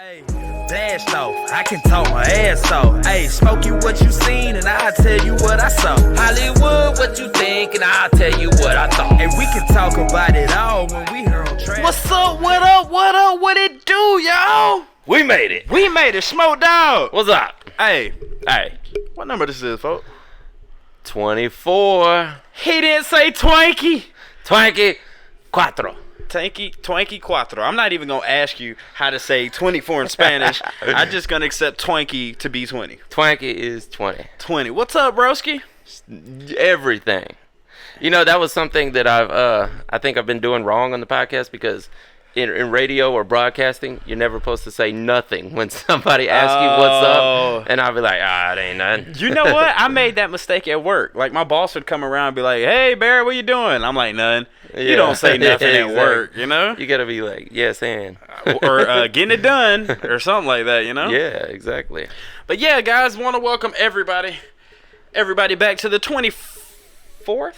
Hey, blast off, I can talk my ass off. Hey, smoke you what you seen and I'll tell you what I saw. Hollywood, what you think and I'll tell you what I thought. And we can talk about it all when we here on Trash. What's up, what up, what it do, y'all? We made it. Smoke Dog. What's up? Hey, what number this is, folks? 24. He didn't say Twanky. Twanky Cuatro. Twanky Cuatro. I'm not even going to ask you how to say 24 in Spanish. I'm just going to accept Twanky to be 20. Twanky is 20. 20. What's up, broski? Everything. You know, that was something that I think I've been doing wrong on the podcast because in radio or broadcasting, you're never supposed to say nothing when somebody asks you what's up, and I'll be like, it ain't nothing. You know what? I made that mistake at work. Like, my boss would come around and be like, hey, Barry, what you doing? I'm like, none. Yeah. You don't say nothing at work, you know? You got to be like, yes, and. Or getting it done or something like that, you know? Yeah, exactly. But, yeah, guys, want to welcome everybody back to the 24th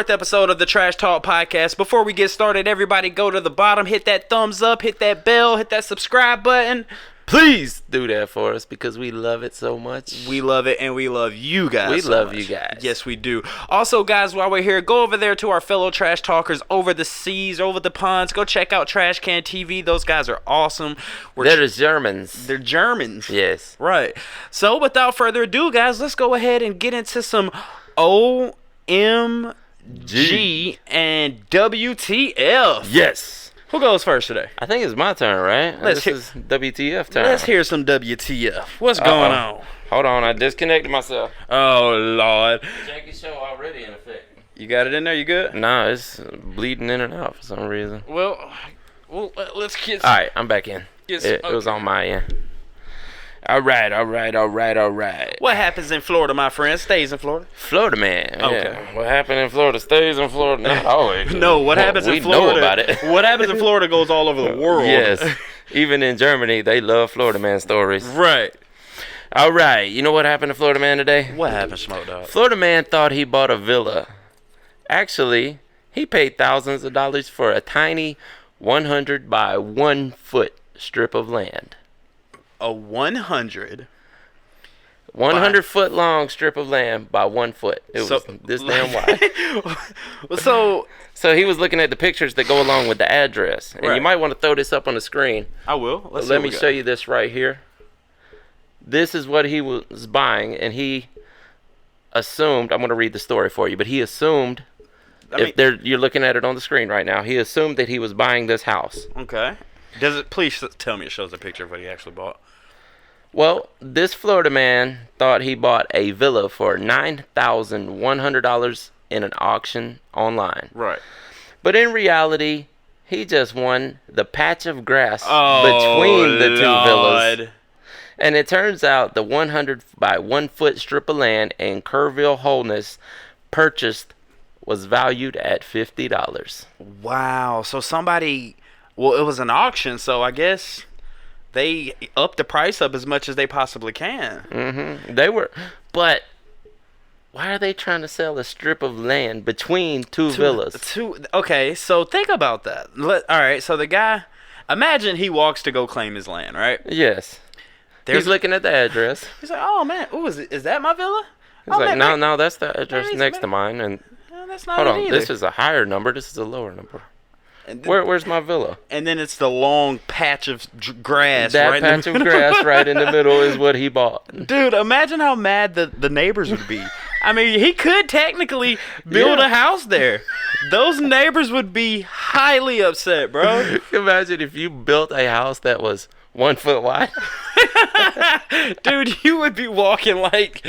episode of the Trash Talk Podcast. Before we get started, everybody go to the bottom, hit that thumbs up, hit that bell, hit that subscribe button. Please do that for us because we love it so much. We love it, and we love you guys. We so love much. you guys. Yes, we do. Also, guys, while we're here, go over there to our fellow trash talkers over the seas, over the ponds. Go check out Trash Can TV. Those guys are awesome. They're Germans. They're Germans. Yes. Right. So, without further ado, guys, let's go ahead and get into some OMG and WTF. Yes. Who goes first today? I think it's my turn, right? This is WTF time. Let's hear some WTF. What's going on? Hold on, I disconnected myself. Oh, Lord. Jackie show already in effect. You got it in there? You good? Nah, it's bleeding in and out for some reason. Well, let's get... All right, I'm back in. It was on my end. All right. What happens in Florida, my friend, stays in Florida? Florida man. Okay. Yeah. What happened in Florida stays in Florida. Not always. No, what happens in Florida? We know about it. What happens in Florida goes all over the world. Yes. Even in Germany, they love Florida man stories. Right. All right. You know what happened to Florida man today? What happened, Smoke Dog? Florida man thought he bought a villa. Actually, he paid thousands of dollars for a tiny 100 by 1 foot strip of land. A 100 foot long strip of land by 1 foot. It was this damn wide. So he was looking at the pictures that go along with the address. And you might want to throw this up on the screen. I will. Let me show you this right here. This is what he was buying, and he assumed, I'm going to read the story for you, but he assumed, you're looking at it on the screen right now, he assumed that he was buying this house. Okay. Please tell me it shows a picture of what he actually bought. Well, this Florida man thought he bought a villa for $9,100 in an auction online. Right. But in reality, he just won the patch of grass between the two villas. And it turns out the 100 by 1 foot strip of land in Kerrville Holdness purchased was valued at $50. Wow. So somebody... Well, it was an auction, so I guess they upped the price up as much as they possibly can. Mm-hmm. They were, but why are they trying to sell a strip of land between two villas? Okay, so think about that. All right, so the guy, imagine he walks to go claim his land, right? Yes. He's looking at the address. He's like, oh man, is that my villa? He's like, no, that's the address next to mine. And no, that's not hold it on, either. this is a higher number. This is a lower number. Where's my villa? And then it's the long patch of grass. That patch of grass right in the middle is what he bought. Dude, imagine how mad the neighbors would be. I mean, he could technically build a house there. Those neighbors would be highly upset, bro. Imagine if you built a house that was 1 foot wide. Dude, you would be walking like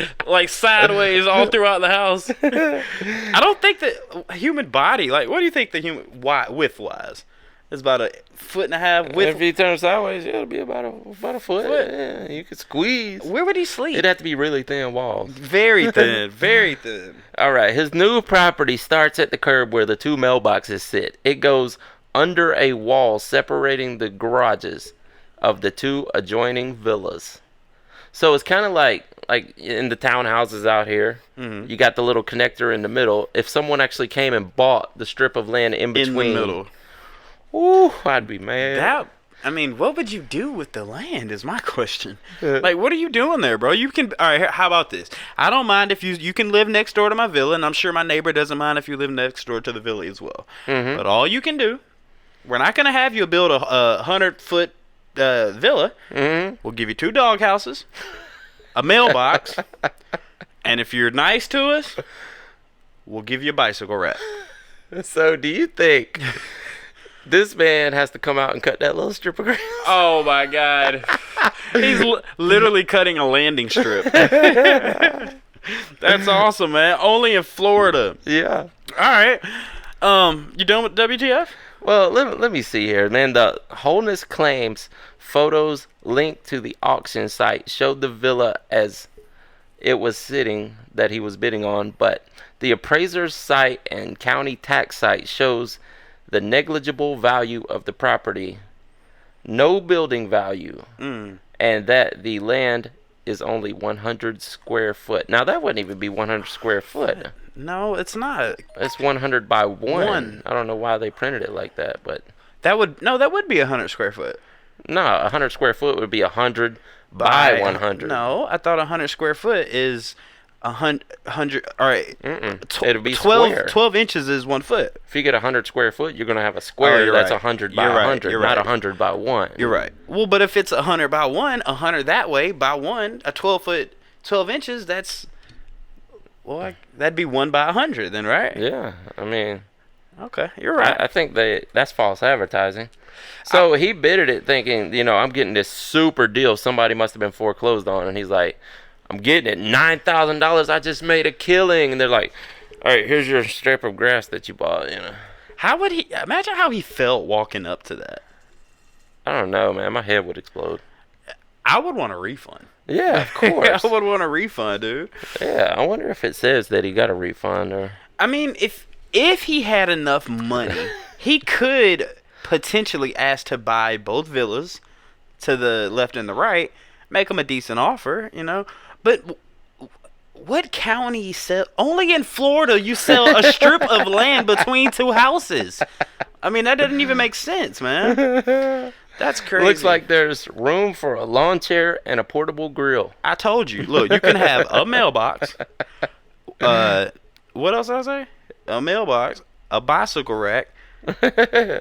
sideways all throughout the house. I don't think that human body, like, what do you think the human width wise? It's about 1.5 feet width. If he turns sideways, it'll be about a foot. Yeah, you could squeeze. Where would he sleep? It'd have to be really thin walls. Very thin, very thin. All right, his new property starts at the curb where the two mailboxes sit. It goes under a wall separating the garages of the two adjoining villas. So it's kind of like in the townhouses out here, you got the little connector in the middle. If someone actually came and bought the strip of land in between, in the middle, ooh, I'd be mad. I mean, what would you do with the land is my question. Like, what are you doing there, bro? You can, all right, how about this? I don't mind if you can live next door to my villa, and I'm sure my neighbor doesn't mind if you live next door to the villa as well. But all you can do, we're not going to have you build a 100-foot villa. We'll give you 2 dog houses, a mailbox, and if you're nice to us, we'll give you a bicycle rack. So do you think this man has to come out and cut that little strip of grass? Oh my God. He's literally cutting a landing strip. That's awesome, man. Only in Florida. Yeah. All right. You done with WTF? Well, let me see here, man. The Wholeness claims photos linked to the auction site showed the villa as it was sitting that he was bidding on, but the appraiser's site and county tax site shows the negligible value of the property, no building value, and that the land is only 100 square foot. Now, that wouldn't even be 100 square foot. No, it's not. It's 100 by 1. I don't know why they printed it like that, but that would be 100 square foot. No, 100 square foot would be 100 by 100. No, I thought 100 square foot is 100. All right. It'd be square. 12 inches is 1 foot. If you get 100 square foot, you're going to have a square that's 100 by 100, not 100 by 1. You're right. Well, but if it's 100 by 1, 100 that way by 1, a 12 foot, 12 inches, that's, well, that'd be 1 by 100 then, right? Yeah, I mean. Okay, you're right. I think that's false advertising. So he bidded it thinking, I'm getting this super deal. Somebody must have been foreclosed on. And he's like, I'm getting it. $9,000. I just made a killing. And they're like, all right, here's your strip of grass that you bought, How would he, imagine how he felt walking up to that. I don't know, man. My head would explode. I would want a refund. Yeah, of course. I would want a refund, dude. Yeah, I wonder if it says that he got a refund or. I mean, if he had enough money, he could potentially ask to buy both villas to the left and the right, make him a decent offer, But what county sell? Only in Florida you sell a strip of land between 2 houses. I mean, that doesn't even make sense, man. That's crazy. Looks like there's room for a lawn chair and a portable grill. I told you. Look, you can have a mailbox. What else did I say? A mailbox, a bicycle rack,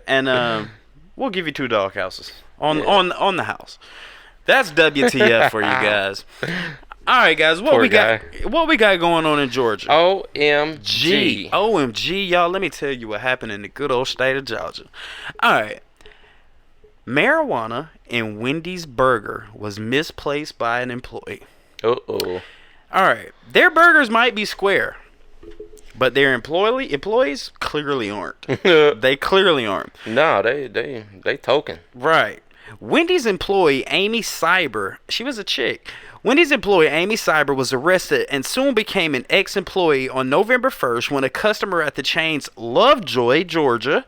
and we'll give you 2 dog houses on the house. That's WTF for you guys. All right, guys, what we got going on in Georgia? OMG. OMG, y'all. Let me tell you what happened in the good old state of Georgia. All right. Marijuana in Wendy's burger was misplaced by an employee. Uh-oh. All right. Their burgers might be square, but their employees clearly aren't. They clearly aren't. No, they token. Right. Wendy's employee Amy Cyber, she was a chick. Wendy's employee Amy Cyber was arrested and soon became an ex-employee on November 1st when a customer at the chain's Lovejoy, Georgia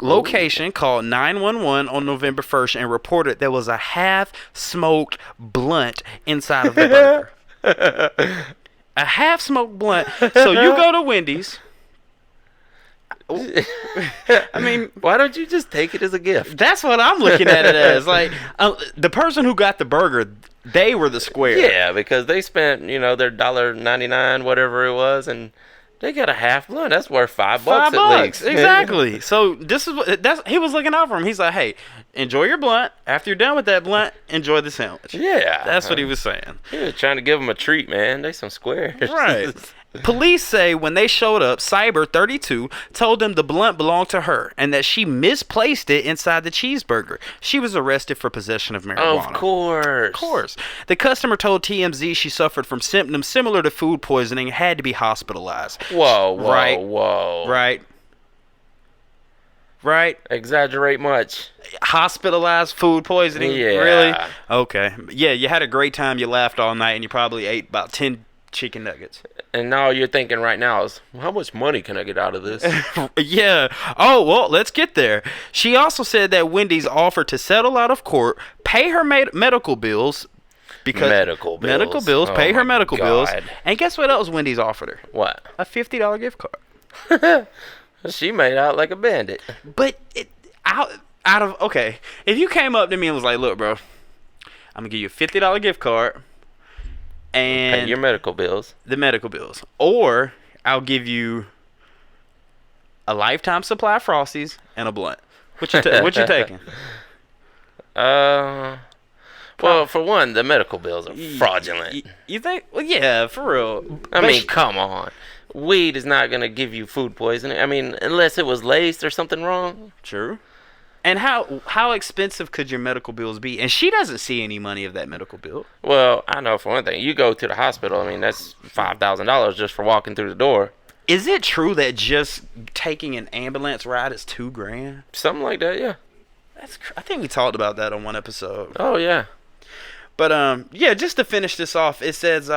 location called 911 on November 1st and reported there was a half-smoked blunt inside of the burger. A half-smoked blunt. So you go to Wendy's. I mean, why don't you just take it as a gift? That's what I'm looking at it as. Like, the person who got the burger, they were the square. Yeah, because they spent, their $1.99, whatever it was, and they got a half blunt. That's worth $5 at least. Exactly. So he was looking out for him. He's like, hey, enjoy your blunt. After you're done with that blunt, enjoy the sandwich. Yeah. That's what he was saying. He was trying to give him a treat, man. They some squares. Right. Police say when they showed up, Cyber, 32, told them the blunt belonged to her and that she misplaced it inside the cheeseburger. She was arrested for possession of marijuana. Of course. Of course. The customer told TMZ she suffered from symptoms similar to food poisoning and had to be hospitalized. Whoa. Right? Exaggerate much. Hospitalized food poisoning? Yeah. Really? Okay. Yeah, you had a great time. You laughed all night and you probably ate about 10 chicken nuggets. And now you're thinking right now is, how much money can I get out of this? Yeah. Oh, well, let's get there. She also said that Wendy's offered to settle out of court, pay her medical bills. Because medical bills. Pay her medical bills. God. And guess what else Wendy's offered her? What? A $50 gift card. She made out like a bandit. But Okay, if you came up to me and was like, "Look, bro, I'm gonna give you a $50 gift card Pay your and medical bills. the medical bills, or I'll give you a lifetime supply of Frosties and a blunt," what you taking? Uh, well, for one, the medical bills are fraudulent. You think? Well, yeah, for real. I mean, come on. Weed is not going to give you food poisoning. I mean, unless it was laced or something wrong. True. And how expensive could your medical bills be? And she doesn't see any money of that medical bill. Well, I know for one thing, you go to the hospital, I mean, that's $5,000 just for walking through the door. Is it true that just taking an ambulance ride is $2,000? Something like that, yeah. I think we talked about that on one episode. Oh, yeah. But yeah, just to finish this off, it says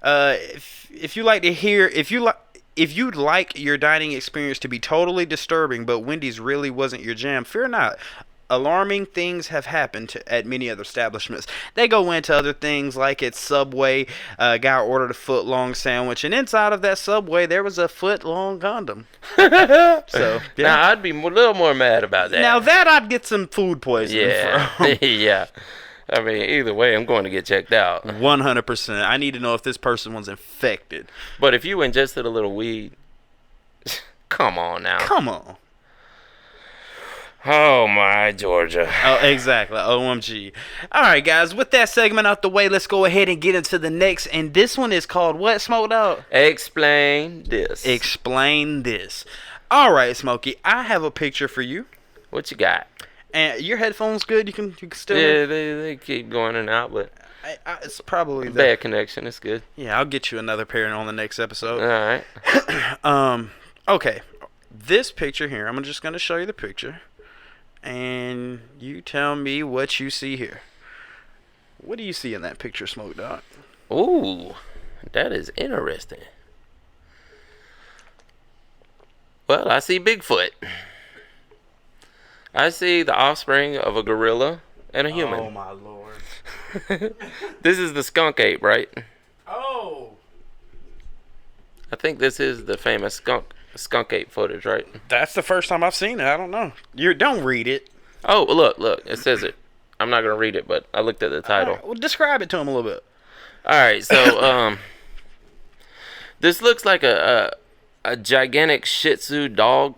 if you like to hear if you'd like your dining experience to be totally disturbing, but Wendy's really wasn't your jam, fear not. Alarming things have happened at many other establishments. They go into other things like at Subway. A guy ordered a foot-long sandwich, and inside of that Subway, there was a foot-long condom. So, yeah. Now, I'd be a little more mad about that. Now, that I'd get some food poisoning from. Yeah. I mean, either way, I'm going to get checked out. 100%. I need to know if this person was infected. But if you ingested a little weed, come on now. Come on. Oh, my Georgia. Oh, exactly. OMG. All right, guys. With that segment out the way, let's go ahead and get into the next. And this one is called what, Smoked Out? Explain this. Explain this. All right, Smokey. I have a picture for you. What you got? And your headphones good? You can still. Yeah, they keep going in and out, but it's probably the bad connection. It's good. Yeah, I'll get you another pair on the next episode. All right. Okay. This picture here. I'm just gonna show you the picture, and you tell me what you see here. What do you see in that picture, Smoke Dog? Ooh, that is interesting. Well, I see Bigfoot. I see the offspring of a gorilla and a human. Oh, my Lord. This is the skunk ape, right? Oh. I think this is the famous skunk ape footage, right? That's the first time I've seen it. I don't know. Don't read it. Oh, look. It says it. I'm not going to read it, but I looked at the title. Right, well, describe it to him a little bit. All right, so this looks like a gigantic Shih Tzu dog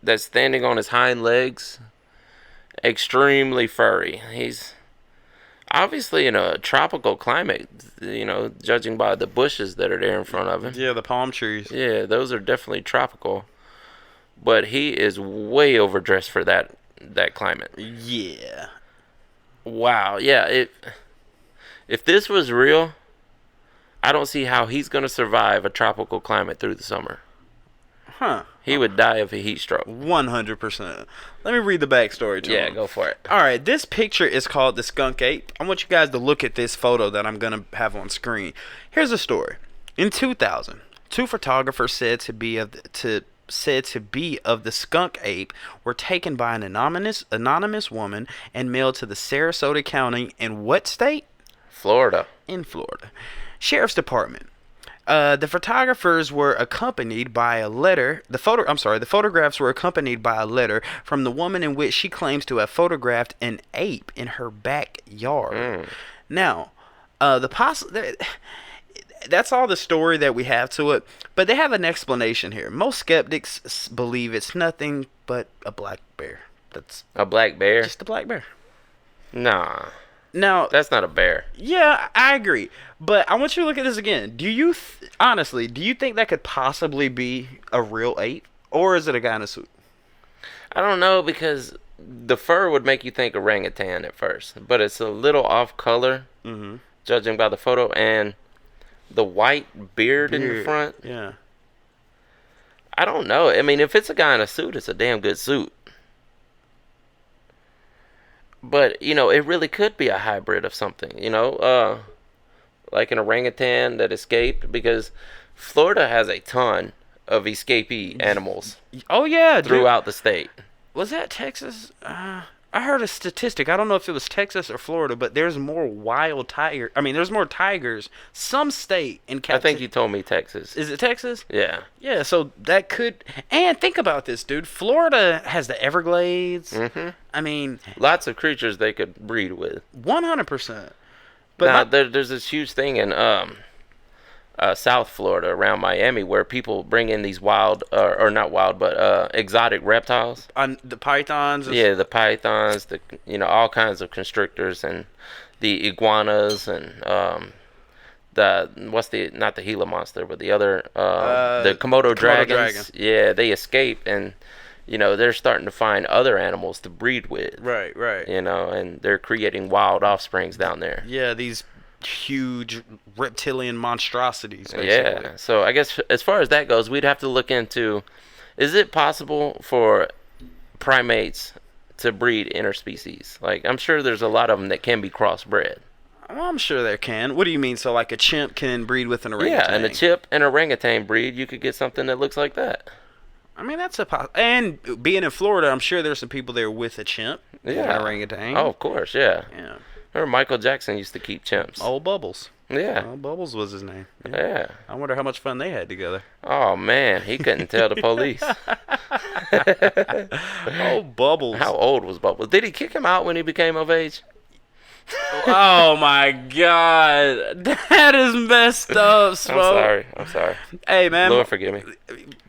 that's standing on his hind legs, extremely furry. He's obviously in a tropical climate, judging by the bushes that are there in front of him. Yeah, the palm trees. Yeah, those are definitely tropical. But he is way overdressed for that climate. Yeah. Wow. Yeah, if this was real, I don't see how he's going to survive a tropical climate through the summer. Huh. He would die of a heat stroke. 100%. Let me read the backstory to him. Yeah, go for it. All right, this picture is called the Skunk Ape. I want you guys to look at this photo that I'm going to have on screen. Here's the story. In 2000, two photographers said to be of the skunk ape were taken by an anonymous woman and mailed to the Sarasota County in what state? Florida. In Florida. Sheriff's Department. The photographs were accompanied by a letter. The photographs were accompanied by a letter from the woman in which she claims to have photographed an ape in her backyard. Now, that's all the story that we have to it, but they have an explanation here. Most skeptics believe it's nothing but a black bear. That's a black bear? Just a black bear. Nah. Now, that's not a bear. Yeah, I agree. But I want you to look at this again. Do you honestly think that could possibly be a real ape? Or is it a guy in a suit? I don't know, because the fur would make you think orangutan at first. But it's a little off color, judging by the photo. And the white beard in the front. Yeah. I don't know. I mean, if it's a guy in a suit, it's a damn good suit. But, it really could be a hybrid of something, like an orangutan that escaped, because Florida has a ton of escapee animals. Oh, yeah. Throughout the state. Was that Texas? I heard a statistic. I don't know if it was Texas or Florida, but there's more wild tiger. I mean, there's more tigers. Some state in I captivity. think you told me Texas. Is it Texas? Yeah. Yeah. So that could. And think about this, dude. Florida has the Everglades. Mm-hmm. I mean, Lots of creatures they could breed with. 100%. But now, my- there's this huge thing in South Florida around Miami where people bring in these wild, or not wild, but exotic reptiles. on the pythons. Yeah, the pythons, all kinds of constrictors, and the iguanas, and not the Gila monster, but the other, the Komodo dragons. Yeah, they escape, and they're starting to find other animals to breed with. Right. Right. And they're creating wild offsprings down there. Yeah. These huge reptilian monstrosities. Basically. Yeah. So I guess as far as that goes, we'd have to look into: is it possible for primates to breed interspecies? Like, I'm sure there's a lot of them that can be crossbred. Well, I'm sure there can. What do you mean? So, like, a chimp can breed with an orangutan? Yeah, and a chimp and orangutan breed, you could get something that looks like that. I mean, that's and being in Florida, I'm sure there's some people there with a chimp. Yeah. An orangutan. Oh, of course, yeah. Yeah. Remember Michael Jackson used to keep chimps. Old Bubbles. Yeah. Old Bubbles was his name. Yeah. I wonder how much fun they had together. Oh, man, he couldn't tell the police. Old Bubbles. How old was Bubbles? Did he kick him out when he became of age? Oh my God, that is messed up, Smoke. I'm sorry. Hey man, Lord forgive me.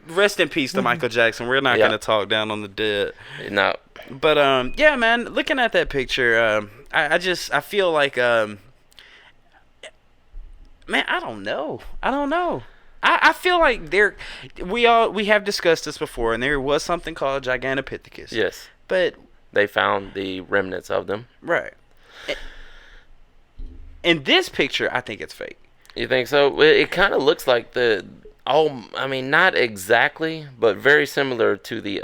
Rest in peace to Michael Jackson. We're not gonna talk down on the dead. No. But yeah, man. Looking at that picture, I feel like man, I don't know. I feel like we have discussed this before, and there was something called Gigantopithecus. Yes. But They found the remnants of them. right. In this picture, I think it's fake. You think so? It kind of looks like I mean, not exactly, but very similar to the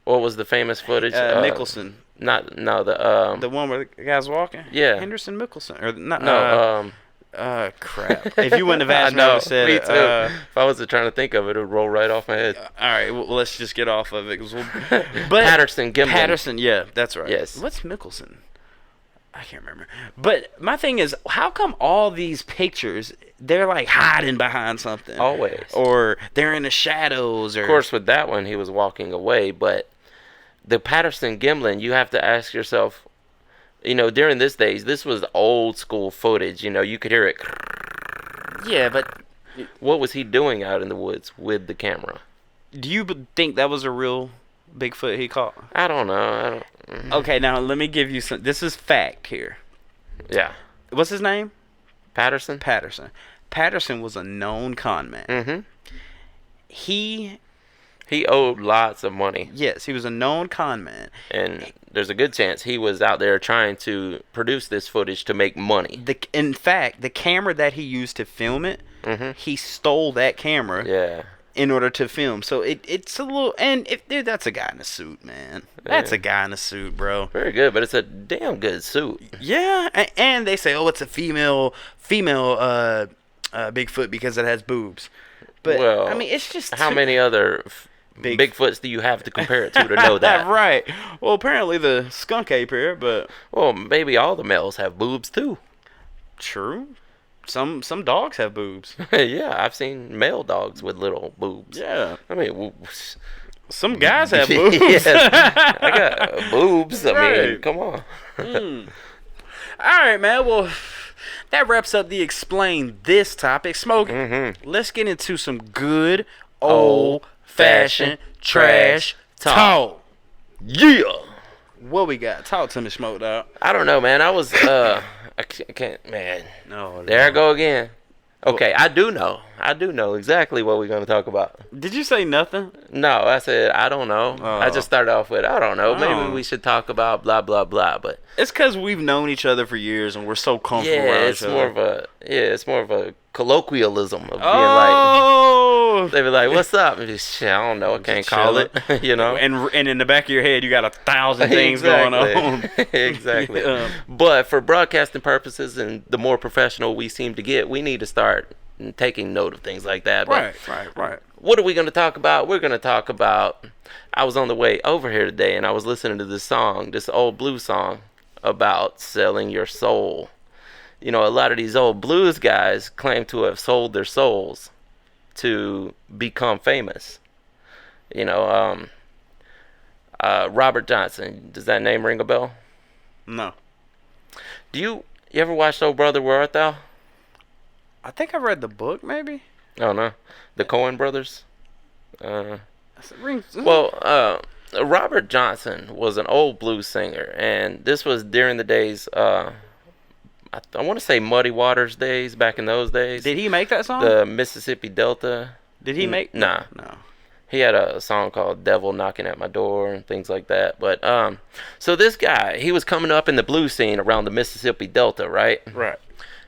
what was the famous footage? Mickelson. The The one where the guy's walking? Yeah. Henderson Mickelson. Or not, no, crap. If you wouldn't have asked me, I would have said me it. too. If I wasn't trying to think of it, it would roll right off my head. All right, well, let's just get off of it. But Patterson Gimlin. Patterson, yeah, that's right. Yes. What's Mickelson? I can't remember. But my thing is, how come all these pictures, they're like hiding behind something? Always. Or they're in the shadows. Or Of course, with that one, he was walking away. But the Patterson Gimlin, you have to ask yourself, during this days, this was old school footage. You could hear it. Yeah, but What was he doing out in the woods with the camera? do you think that was a real Bigfoot he caught? I don't know. Okay, now let me give you some. This is fact here. Yeah. What's his name? Patterson? Patterson. Patterson was a known con man. Mm-hmm. He owed lots of money. Yes, he was a known con man. And there's a good chance he was out there trying to produce this footage to make money. In fact, the camera that he used to film it, he stole that camera Yeah. in order to film. So it's a little... And, dude, that's a guy in a suit, man. That's a guy in a suit, bro. Very good, but it's a damn good suit. Yeah, and they say, oh, it's a female Bigfoot because it has boobs. But, Well, I mean, it's just... How many other Bigfoots do you have to compare it to know that? Right. Well, apparently the skunk ape here, but... Well, maybe all the males have boobs too. True. Some dogs have boobs. Yeah, I've seen male dogs with little boobs. Yeah. I mean, Some guys have boobs. Yes, I got boobs. I mean, Right. come on. All right, man. Well, that wraps up the Explain This topic. Smoking. Let's get into some good old-fashioned trash talk. Yeah. What we got? Talk to me, Smoke Dog. I don't know, man. I was I can't, man. No. There I go again. Okay, I do know exactly what we're going to talk about. Did you say nothing? No, I said I don't know. I just started off with I don't know. Maybe we should talk about blah blah blah. But It's because we've known each other for years and we're so comfortable yeah, around it's each more other. it's more of a colloquialism of being like. Oh! They be like, "What's up?" And just, I don't know. I can't call it. And in the back of your head, you got 1,000 things going on. Exactly. But for broadcasting purposes and the more professional we seem to get, we need to start taking note of things like that. But Right. what are we going to talk about? We're going to talk about. I was on the way over here today, and I was listening to this song, this old blues song about selling your soul. You know, a lot of these old blues guys claim to have sold their souls to become famous. You know, Robert Johnson. Does that name ring a bell? No. You ever watched Oh Brother, Where Art Thou? I think I read the book, maybe. Oh no, the Coen brothers. Rings. Well, Robert Johnson was an old blues singer, and this was during the days. I want to say Muddy Waters days, back in those days. Did he make that song? The Mississippi Delta. Did he make? Nah. No. He had a song called Devil Knocking at My Door and things like that. But so this guy, he was coming up in the blues scene around the Mississippi Delta, right? Right.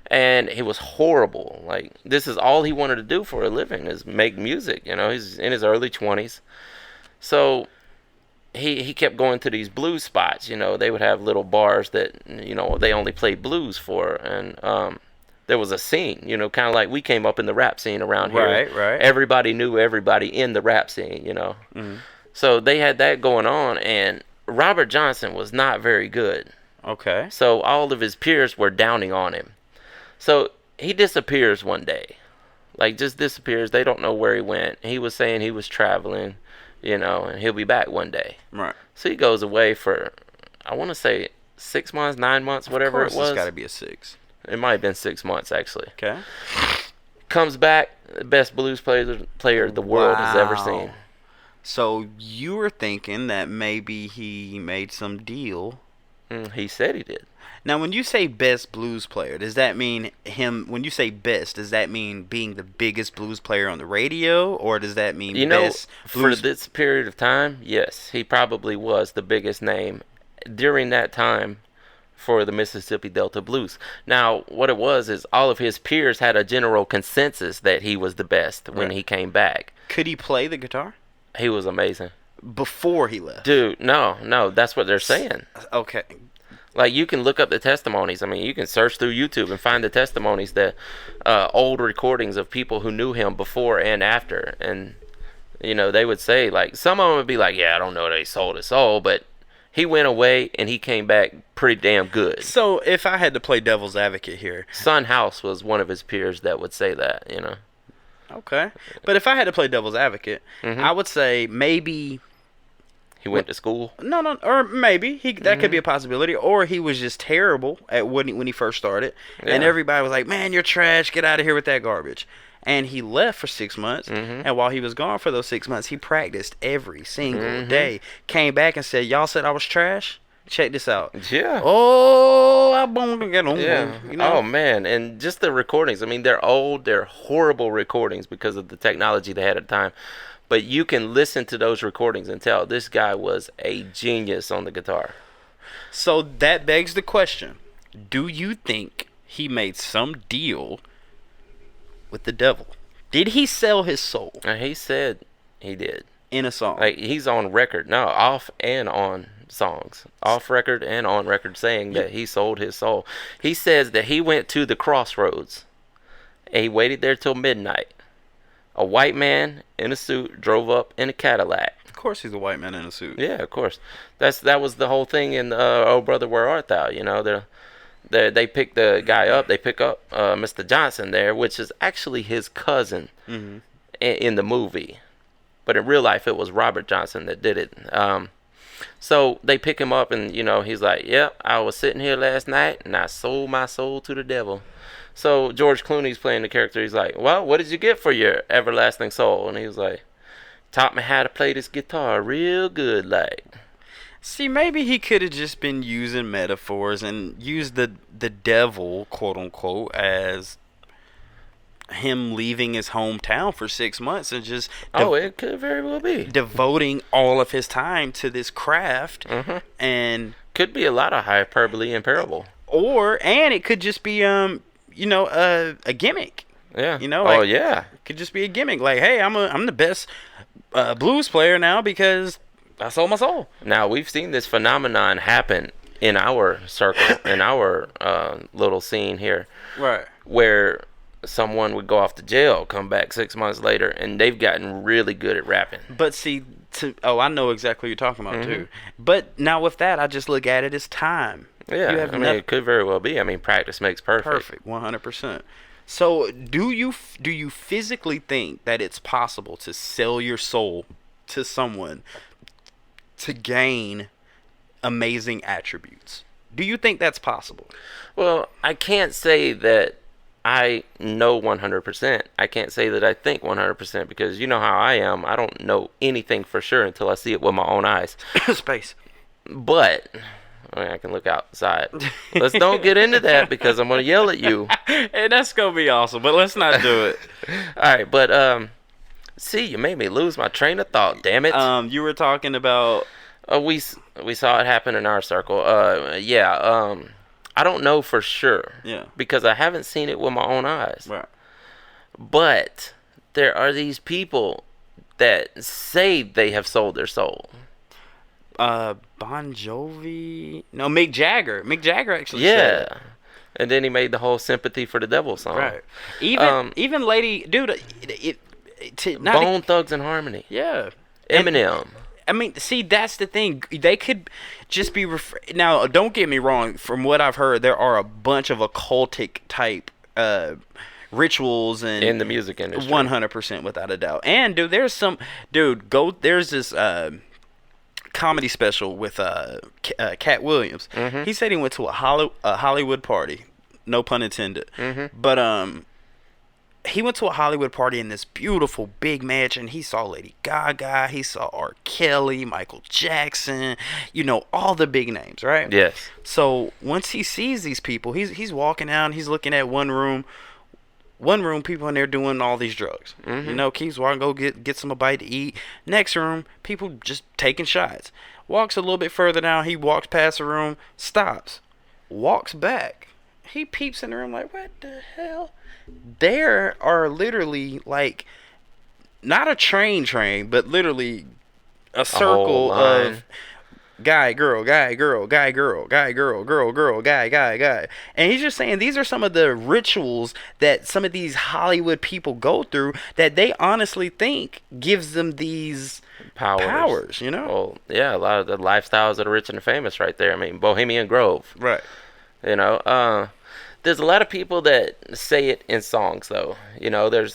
And he was horrible. Like, this is all he wanted to do for a living, is make music. You know, he's in his early 20s. So he kept going to these blues spots. You know, they would have little bars that, you know, they only played blues for. And there was a scene, you know, kind of like we came up in the rap scene around here. Right. Everybody knew everybody in the rap scene, you know. Mm-hmm. So they had that going on, and Robert Johnson was not very good. Okay. So all of his peers were downing on him. So he disappears one day. Like, just disappears. They don't know where he went. He was saying he was traveling, you know, and he'll be back one day. Right. So he goes away for, I want to say, 6 months, 9 months, whatever it was. Of course, it's got to be a 6. It might have been 6 months, actually. Okay. Comes back, the best blues player the world has ever seen. So you were thinking that maybe he made some deal. He said he did. Now, when you say best blues player, does that mean him? When you say best, does that mean being the biggest blues player on the radio, or does that mean best blues? For this period of time, yes, he probably was the biggest name during that time for the Mississippi Delta Blues. Now, what it was is all of his peers had a general consensus that he was the best when he came back. Could he play the guitar? He was amazing. Before he left? Dude, no, that's what they're saying. Okay. Like, you can look up the testimonies. I mean, you can search through YouTube and find the testimonies, that old recordings of people who knew him before and after. And, you know, they would say, like, some of them would be like, yeah, I don't know that he sold his soul, but he went away and he came back pretty damn good. So, if I had to play devil's advocate here. Son House was one of his peers that would say that, you know. Okay. But if I had to play devil's advocate, I would say maybe he went to school. No, or maybe that could be a possibility, or he was just terrible at when he first started, and everybody was like, "Man, you're trash. Get out of here with that garbage." And he left for 6 months, and while he was gone for those 6 months, he practiced every single day. Came back and said, "Y'all said I was trash. Check this out." Yeah. Oh, I want to get on. Yeah. You know? Oh man, and just the recordings. I mean, they're old. They're horrible recordings because of the technology they had at the time. But you can listen to those recordings and tell this guy was a genius on the guitar. So that begs the question: do you think he made some deal with the devil? Did he sell his soul? He said he did. In a song? Like, he's on record. No, off and on songs. Off record and on record saying that he sold his soul. He says that he went to the crossroads and he waited there till midnight. A white man in a suit drove up in a Cadillac. Of course he's a white man in a suit. Yeah, of course. That was the whole thing in Oh Brother, Where Art Thou? You know, they pick the guy up. They pick up Mr. Johnson there, which is actually his cousin in the movie. But in real life, it was Robert Johnson that did it. So they pick him up, and, you know, he's like, yep, I was sitting here last night, and I sold my soul to the devil. So George Clooney's playing the character. He's like, well, what did you get for your everlasting soul? And he was like, taught me how to play this guitar real good, like. See, maybe he could have just been using metaphors and used the devil, quote unquote, as him leaving his hometown for 6 months and just it could very well be devoting all of his time to this craft. And could be a lot of hyperbole and parable, and it could just be a gimmick. Yeah. You know, like, it could just be a gimmick. Like, hey, I'm the best blues player now because I sold my soul. Now, we've seen this phenomenon happen in our circle, in our little scene here, right? Where someone would go off to jail, come back 6 months later, and they've gotten really good at rapping. But see, I know exactly what you're talking about Mm-hmm. too. But now with that, I just look at it as time. Yeah, You have I mean, it could very well be. I mean, practice makes perfect. Perfect, 100%. So, do you physically think that it's possible to sell your soul to someone to gain amazing attributes? Do you think that's possible? Well, I can't say that I know 100%. I can't say that I think 100% because you know how I am. I don't know anything for sure until I see it with my own eyes. Space. But I mean, I can look outside. Let's don't get into that because I'm going to yell at you. Hey, that's going to be awesome, but let's not do it. All right, but see, you made me lose my train of thought, damn it. You were talking about We saw it happen in our circle. I don't know for sure. Yeah. Because I haven't seen it with my own eyes. Right. But there are these people that say they have sold their soul. Bon Jovi. No, Mick Jagger. Mick Jagger actually Yeah. said it. And then he made the whole "Sympathy for the Devil" song. Right. Even lady, dude. Bone Thugs and Harmony. Yeah. Eminem. I mean, see, that's the thing. They could just be now. Don't get me wrong. From what I've heard, there are a bunch of occultic type rituals and in the music industry. 100% without a doubt. And dude, there's this comedy special with Cat Williams. Mm-hmm. He said he went to a Hollywood party. No pun intended. Mm-hmm. But he went to a Hollywood party in this beautiful big mansion. He saw Lady Gaga. He saw R. Kelly, Michael Jackson. You know, all the big names, right? Yes. So once he sees these people, he's walking out. He's looking at one room, people in there doing all these drugs. Mm-hmm. You know, keeps walking, go get some a bite to eat. Next room, people just taking shots. Walks a little bit further down. He walks past the room, stops, walks back. He peeps in the room like, what the hell? There are literally like not a train, but literally a circle of guy, girl, guy, girl, guy, girl, guy, girl, girl, girl, guy, guy, guy. And he's just saying these are some of the rituals that some of these Hollywood people go through that they honestly think gives them these powers, you know? Well, yeah, a lot of the lifestyles of the rich and the famous right there. I mean, Bohemian Grove. Right. You know, there's a lot of people that say it in songs, though. You know, there's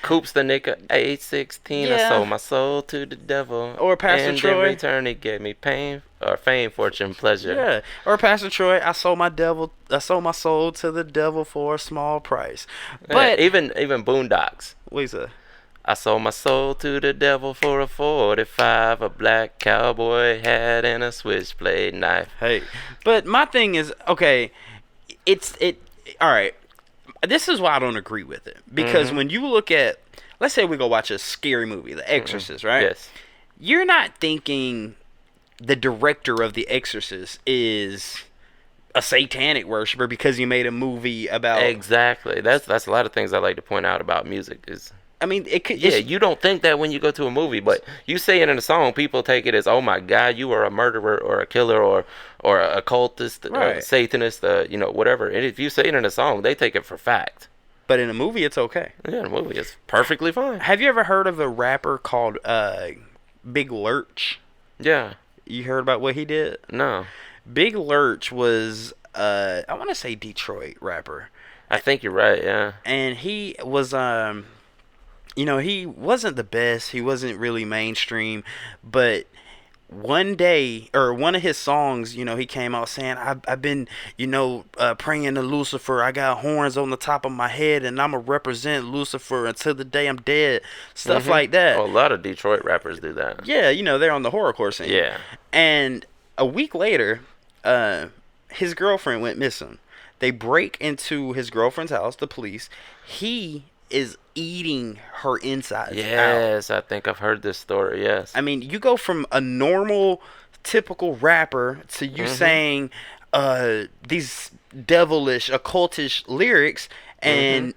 Coops the Nigga, age 16, Yeah. I sold my soul to the devil. Or Pastor and Troy. in return, he gave me pain, or fame, fortune, pleasure. Yeah. Or Pastor Troy, I sold my soul to the devil for a small price. But even Boondocks. what is that? I sold my soul to the devil for a 45, a black cowboy hat, and a switchblade knife. Hey. But my thing is, okay, all right. This is why I don't agree with it. Because when you look at, let's say we go watch a scary movie, The Exorcist, right? Yes. You're not thinking the director of The Exorcist is a satanic worshiper because he made a movie about... Exactly. That's a lot of things I like to point out about music is... I mean, it could... Yeah, you don't think that when you go to a movie, but you say it in a song, people take it as, oh my God, you are a murderer or a killer or a occultist, or a Right. Satanist, you know, whatever. And if you say it in a song, they take it for fact. But in a movie, it's okay. Yeah, in a movie, it's perfectly fine. Have you ever heard of a rapper called Big Lurch? Yeah. You heard about what he did? No. Big Lurch was, I want to say Detroit rapper. I think you're right, yeah. And he was, you know, he wasn't the best. He wasn't really mainstream. But one day, or one of his songs, you know, he came out saying, I've been, you know, praying to Lucifer. I got horns on the top of my head, and I'm going to represent Lucifer until the day I'm dead. Stuff like that. Well, a lot of Detroit rappers do that. Yeah, you know, they're on the horrorcore scene. Yeah. And a week later, his girlfriend went missing. They break into his girlfriend's house, the police. He is eating her insides out. Yes, I think I've heard this story, yes. I mean, you go from a normal, typical rapper to you saying these devilish, occultish lyrics, and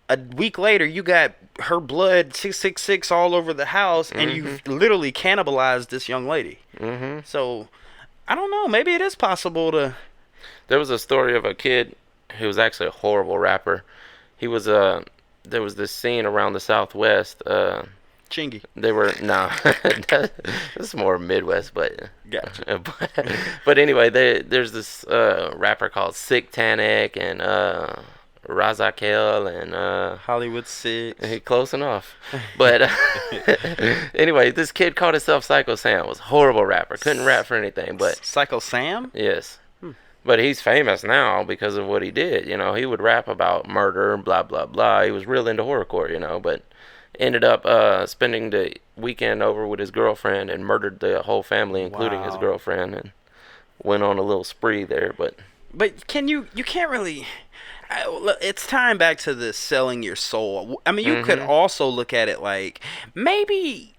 a week later, you got her blood 666 all over the house, and you've literally cannibalized this young lady. So, I don't know. Maybe it is possible to... There was a story of a kid who was actually a horrible rapper. he was there was this scene around the Southwest. Chingy. They were no, this is more Midwest, but Gotcha. but anyway, there's this rapper called Sick Tannic and Razakel and Hollywood Six. close enough. But anyway, this kid called himself Psycho Sam. Was a horrible rapper. Couldn't rap for anything. But Psycho Sam? yes. But he's famous now because of what he did. You know, he would rap about murder and blah blah blah. He was real into horrorcore. You know, but ended up spending the weekend over with his girlfriend and murdered the whole family, including his Wow. girlfriend, and went on a little spree there. But You can't really. It's tying back to the selling your soul. I mean, you could also look at it like maybe,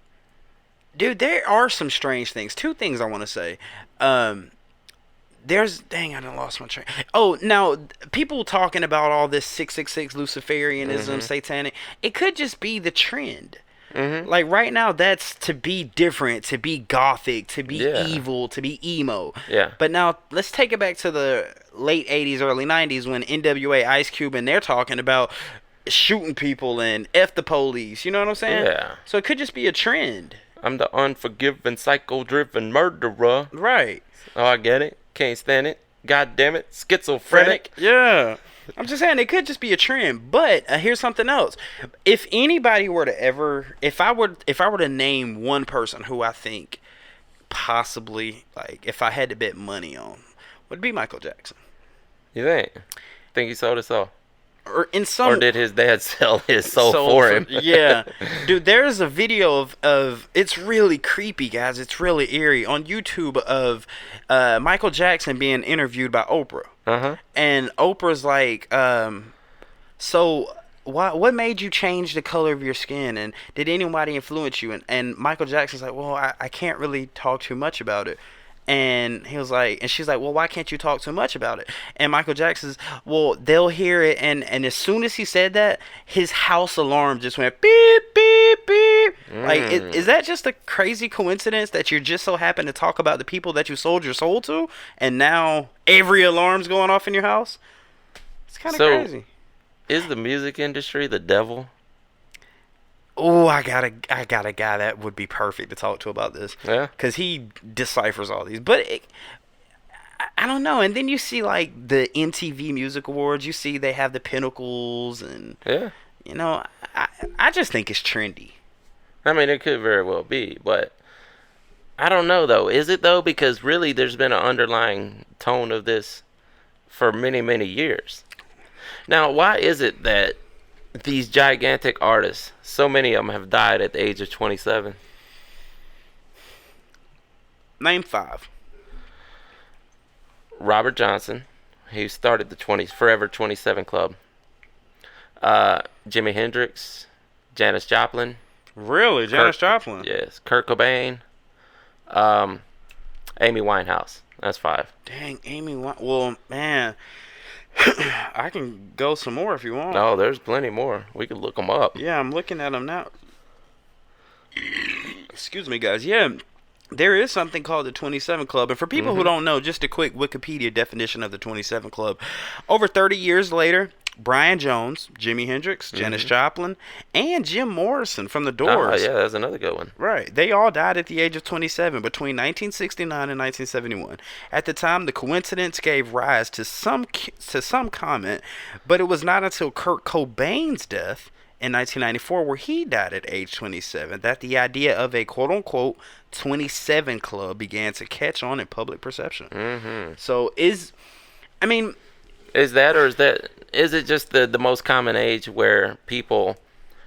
dude. There are some strange things. Two things I want to say. Dang, I done lost my train. Oh, now people talking about all this 666 Luciferianism, satanic. It could just be the trend. Like right now, that's to be different, to be gothic, to be evil, to be emo. Yeah. But now let's take it back to the late 80s, early 90s when NWA, Ice Cube, and they're talking about shooting people and F the police. You know what I'm saying? Yeah. So it could just be a trend. I'm the unforgiving, psycho-driven murderer. Right. Oh, I get it. Can't stand it. God damn it. Schizophrenic. Yeah. I'm just saying it could just be a trend. But here's something else. If anybody were to ever, if I were to name one person who I think possibly, like, if I had to bet money on, would be Michael Jackson. You think he sold his soul? Or in some, Or did his dad sell his soul for him? Yeah. Dude, there's a video of it's really creepy, guys. It's really eerie on YouTube of Michael Jackson being interviewed by Oprah. And Oprah's like, so what made you change the color of your skin? And did anybody influence you? And Michael Jackson's like, well, I can't really talk too much about it. And he was like, and she's like, well, why can't you talk so much about it? And Michael Jackson's, well, they'll hear it. And as soon as he said that, his house alarm just went beep, beep, beep. Like, is that just a crazy coincidence that you just so happen to talk about the people that you sold your soul to? And now every alarm's going off in your house? It's kind of crazy. Is the music industry the devil? Oh, I got a guy that would be perfect to talk to about this. Yeah. Because he deciphers all these. But I don't know. And then you see, like, the MTV Music Awards. You see they have the Pinnacles. And, you know, I just think it's trendy. I mean, it could very well be. But I don't know, though. Is it, though? Because really there's been an underlying tone of this for many, many years. Now, why is it that these gigantic artists, so many of them have died at the age of 27? Name 5. Robert Johnson, he started the Forever 27 Club. Jimi Hendrix, Janis Joplin. Really? Janis Joplin? Yes. Kurt Cobain. Amy Winehouse. That's 5. Dang, Amy Winehouse. Well, man, I can go some more if you want. No, there's plenty more. We can look them up. Yeah, I'm looking at them now. Excuse me, guys. Yeah, there is something called the 27 Club. And for people who don't know, just a quick Wikipedia definition of the 27 Club. Over 30 years later, Brian Jones, Jimi Hendrix, Janis Joplin, and Jim Morrison from The Doors. Oh, yeah, that's another good one. Right. They all died at the age of 27 between 1969 and 1971. At the time, the coincidence gave rise to some comment, but it was not until Kurt Cobain's death in 1994, where he died at age 27, that the idea of a quote-unquote 27 Club began to catch on in public perception. So is it just the most common age where people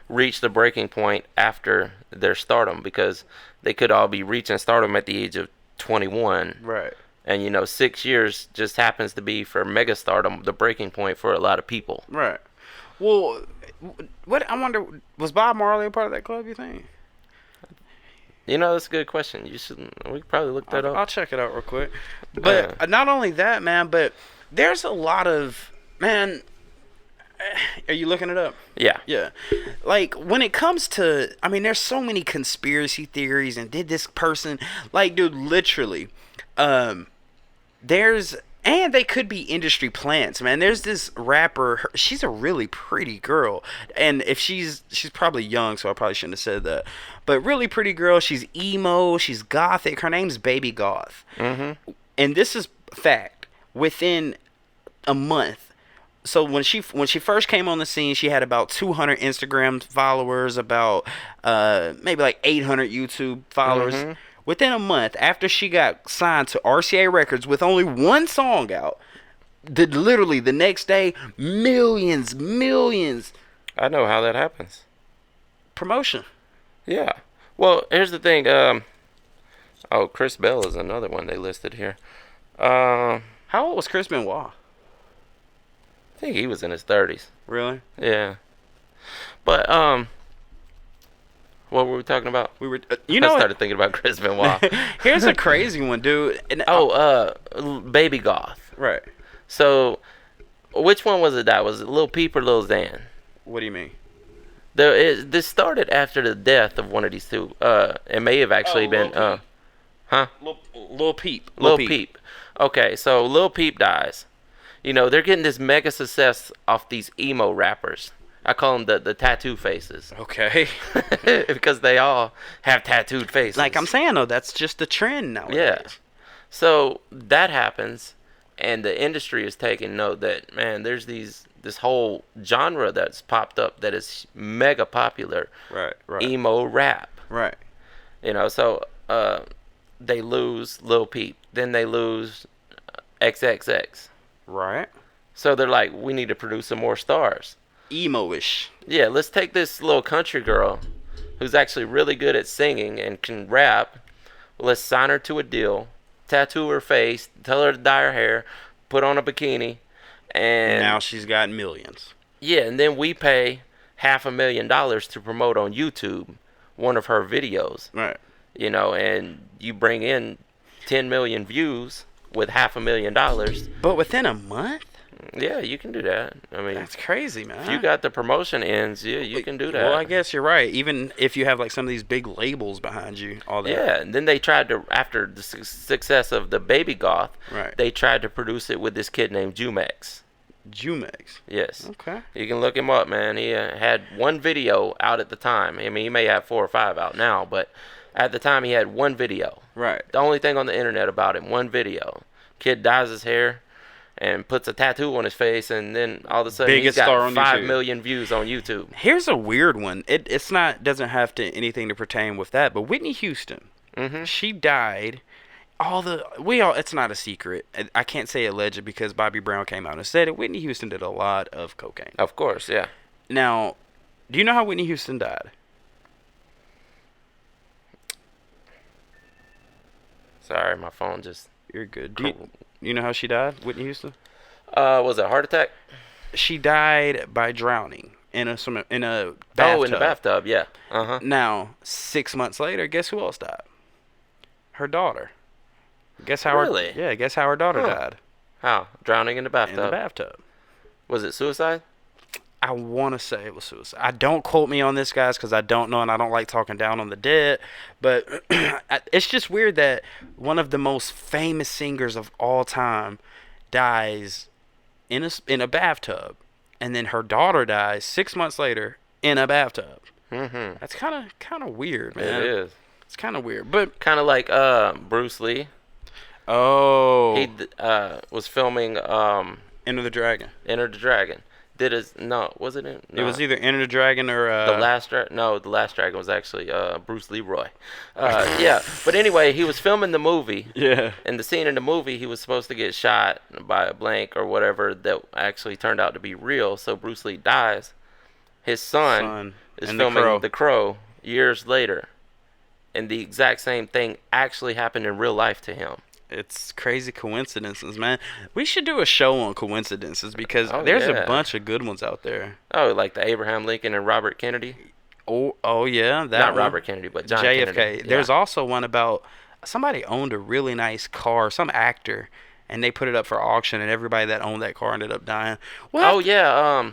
reach the breaking point after their stardom? Because they could all be reaching stardom at the age of 21. Right. And, 6 years just happens to be, for mega stardom, the breaking point for a lot of people. Right. Well, what I wonder, was Bob Marley a part of that club, you think? That's a good question. We could probably look that up. I'll check it out real quick. But not only that, man, but there's a lot of, man, are you looking it up? Yeah. Yeah. Like, when it comes to, there's so many conspiracy theories, and did this person, like, dude, literally, and And they could be industry plants, man. There's this rapper. She's a really pretty girl, and if she's probably young, so I probably shouldn't have said that. But really pretty girl. She's emo. She's gothic. Her name's Baby Goth. Mm-hmm. And this is fact. Within a month. So when she first came on the scene, she had about 200 Instagram followers, about maybe like 800 YouTube followers. Mm-hmm. Within a month, after she got signed to RCA Records with only one song out, literally the next day, millions. I know how that happens. Promotion. Yeah. Well, here's the thing. Chris Bell is another one they listed here. How old was Chris Benoit? I think he was in his 30s. Really? Yeah. But what were we talking about? We were, I started thinking about Chris Benoit. Here's a crazy one, dude. And, Baby Goth. Right. So, which one was it that? Was it Lil Peep or Lil Xan? What do you mean? This started after the death of one of these two. It may have actually been, Lil Peep. Lil Peep. Okay, so Lil Peep dies. You know, they're getting this mega success off these emo rappers. I call them the tattoo faces. Okay. Because they all have tattooed faces. Like I'm saying, though, that's just the trend nowadays. Yeah. So that happens, and the industry is taking note that, man, there's this whole genre that's popped up that is mega popular. Right. Emo rap. Right. You know, so they lose Lil Peep. Then they lose XXX. Right. So they're like, we need to produce some more stars. Emo-ish. Yeah, let's take this little country girl who's actually really good at singing and can rap. Let's sign her to a deal, tattoo her face, tell her to dye her hair, put on a bikini, and now she's got millions. Yeah, and then we pay $500,000 to promote on YouTube one of her videos. Right. You know, and you bring in 10 million views with $500,000. But within a month? Yeah, you can do that. I mean, that's crazy, man. If you got the promotion ends, yeah, you can do that. Well, I guess you're right. Even if you have like some of these big labels behind you, all that. Yeah, and then they tried to, after the success of the Baby Goth, right, they tried to produce it with this kid named Jumex. Jumex. Yes. Okay. You can look him up, man. He had one video out at the time. I mean, he may have 4 or 5 out now, but at the time he had one video. Right. The only thing on the internet about him, one video. Kid dyes his hair and puts a tattoo on his face, and then all of a sudden he's got 5 million views on YouTube. Here's a weird one. It's not, doesn't have to anything to pertain with that, but Whitney Houston, she died. It's not a secret. I can't say alleged because Bobby Brown came out and said it. Whitney Houston did a lot of cocaine. Of course, yeah. Now, do you know how Whitney Houston died? Sorry, my phone just... You're good. Do you know how she died, Whitney Houston? Was it a heart attack? She died by drowning in a bathtub. Oh, in the bathtub, yeah. Now, 6 months later, guess who else died? Her daughter. Guess how? Really? Guess how her daughter died? How? Drowning in the bathtub. In the bathtub. Was it suicide? I want to say it was suicide. I don't quote me on this, guys, because I don't know, and I don't like talking down on the dead. But it's just weird that one of the most famous singers of all time dies in a bathtub, and then her daughter dies 6 months later in a bathtub. That's kind of weird, man. It is. It's kind of weird, but kind of like Bruce Lee. Oh, he was filming Enter the Dragon. Enter the Dragon. Was it? No. It was either Enter the Dragon or The Last Dragon. No, The Last Dragon was actually Bruce Leroy. Yeah, but anyway, he was filming the movie. Yeah. And the scene in the movie, he was supposed to get shot by a blank or whatever that actually turned out to be real. So Bruce Lee dies. His son is filming The Crow years later, and the exact same thing actually happened in real life to him. It's crazy coincidences, man. We should do a show on coincidences because there's a bunch of good ones out there. Oh, like the Abraham Lincoln and Robert Kennedy? Oh yeah. Not Robert Kennedy, but John JFK. Kennedy. There's also one about somebody owned a really nice car, some actor, and they put it up for auction, and everybody that owned that car ended up dying. What? Oh, yeah.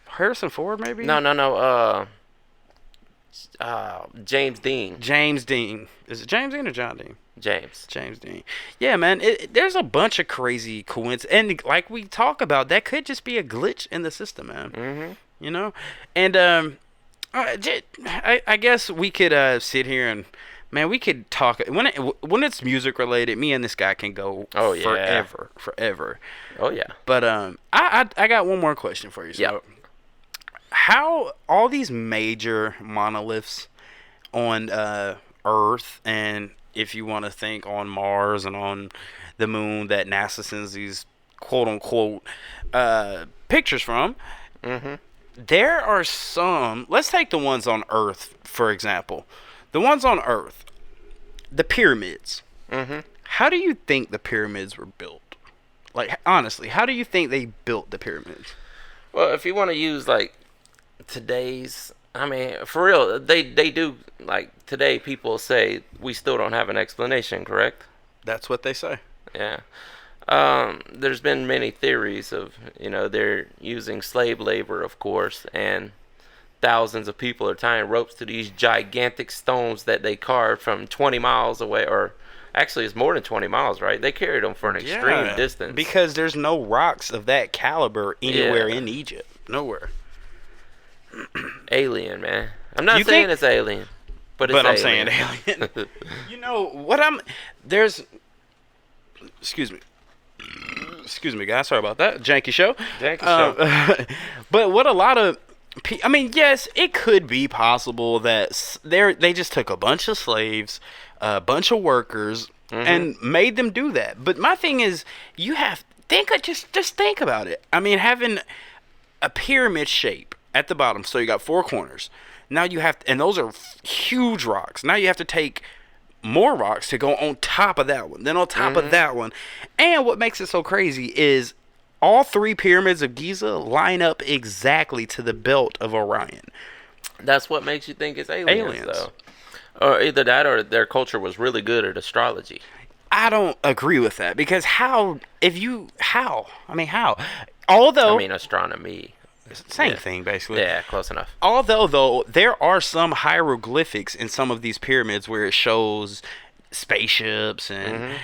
Harrison Ford, maybe? No. James Dean. James Dean. Is it James Dean or John Dean? James. James Dean. Yeah, man. There's a bunch of crazy coincidences, and like we talk about, that could just be a glitch in the system, man. Mm-hmm. You know, and I guess we could sit here and, man, we could talk when it's music related. Me and this guy can go forever. Oh yeah. But I got one more question for you. So, yeah. How all these major monoliths on Earth, and if you want to think on Mars and on the moon, that NASA sends these quote unquote pictures from. Mm-hmm. There are some. Let's take the ones on Earth, for example. The ones on Earth, the pyramids. Mm-hmm. How do you think the pyramids were built? Like, honestly, how do you think they built the pyramids? Well, if you want to use like today's, I mean, for real, they do, like, today people say we still don't have an explanation, correct? That's what they say. Yeah. There's been many theories of, they're using slave labor, of course, and thousands of people are tying ropes to these gigantic stones that they carved from 20 miles away, or actually it's more than 20 miles, right? They carried them for an extreme distance. Because there's no rocks of that caliber anywhere in Egypt. Nowhere. Alien, man. I'm not saying it's alien, but it's I'm saying alien. You know what Excuse me, guys. Sorry about that. Janky show. But what a lot of, I mean, yes, it could be possible that they just took a bunch of slaves, a bunch of workers, and made them do that. But my thing is, you have just think about it. I mean, having a pyramid shape at the bottom, so you got four corners. Now you have, and those are huge rocks. Now you have to take more rocks to go on top of that one, then on top of that one. And what makes it so crazy is all three pyramids of Giza line up exactly to the belt of Orion. That's what makes you think it's aliens. Though. Or either that or their culture was really good at astrology. I don't agree with that, because how? Although, astronomy. Same thing, basically. Yeah, close enough. Although, though, there are some hieroglyphics in some of these pyramids where it shows spaceships and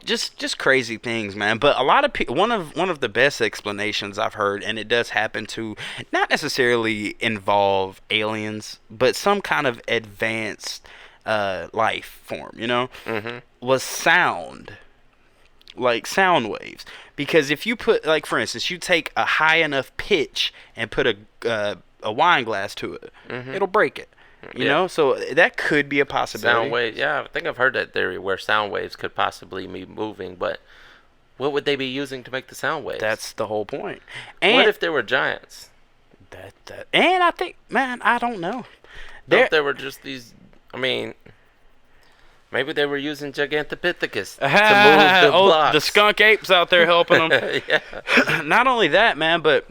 just crazy things, man. But a lot of one of the best explanations I've heard, and it does happen to not necessarily involve aliens, but some kind of advanced life form, was sound. Like sound waves. Because if you put, like, for instance, you take a high enough pitch and put a wine glass to it, it'll break it. You know? So that could be a possibility. Sound waves. Yeah, I think I've heard that theory where sound waves could possibly be moving, but what would they be using to make the sound waves? That's the whole point. And what if there were giants? And I think, man, I don't know. What if there were just these, maybe they were using Gigantopithecus to move the blocks. The Skunk Apes out there helping them. Yeah. Not only that, man, but